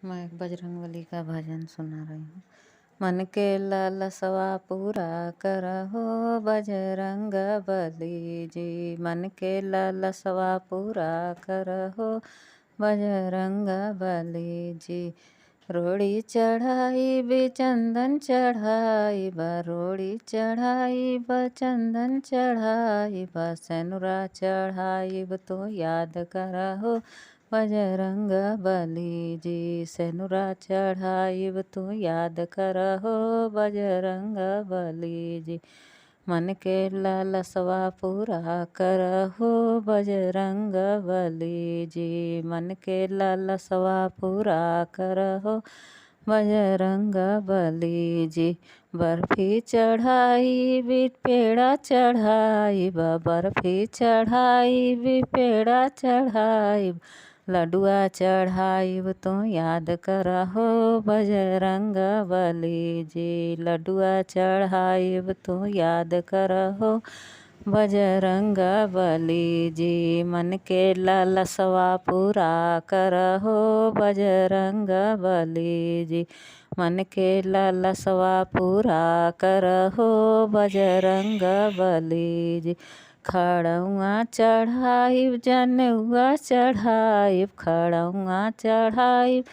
मैं एक बजरंगबली का भजन सुना रही हूँ। मन के लालसवा पूरा करहो बजरंग बली जी, मन के लालसवा पूरा करहो बजरंग बली जी। रोड़ी चढ़ाई बे चंदन चढ़ाई बा, रोड़ी चढ़ाई बा चंदन चढ़ाई बा, सेनुरा चढ़ाई तो याद करहो बजरंग बली जी। सेनुरा चढ़ाइब तू याद करहो बजरंग बली जी। मन के लालसवा पूरा करहो बजरंग बली जी, मन के लालसवा पूरा करहो बजरंग बली जी। बर्फी चढ़ाई भी पेड़ा चढ़ाई बा, बर्फी चढ़ाई भी पेड़ा चढ़ाई, लडुआ चढ़ाइब तो याद करहो बजरंग बली जी। लडुआ चढ़ाइब तो याद करहो बजरंग बली जी। मन के लालसवा पूरा करहो बजरंग बली जी, मन के लालसवा पूरा करहो बजरंग बली जी। खड़उआ चढ़ाइब जनेउआ चढ़ाइब, खड़उआ चढ़ाइब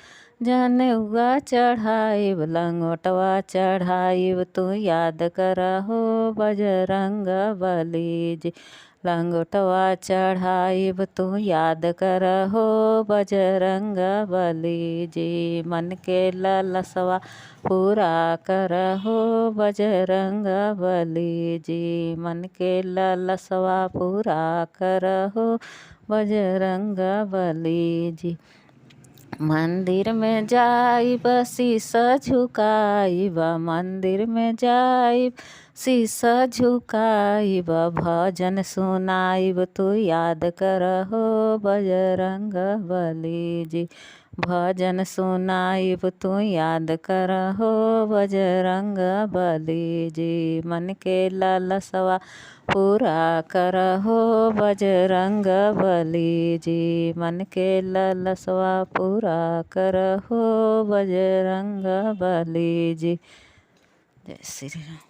जनेउआ चढ़ाइब, लंगोटवा चढ़ाइब तू याद करहो बजरंग बली जी। लंगोटवा चढ़ाइब तू याद करहो बजरंग बली जी। मन के लालसवा पूरा करहो बजरंग बली जी, मन के लालसवा पूरा करहो बजरंग बली जी। मंदिर में जाइब शीश झुकाइब, मंदिर में जाइब शीश झुकाइब, भजन सुनाइब तू याद करहो बजरंग बली जी। भजन सुनाइब तू याद करहो बजरंग बली जी। मन के लालसवा पूरा करहो बजरंग बली जी, मन के लालसवा पूरा करहो बजरंग बली जी। जय श्री राम।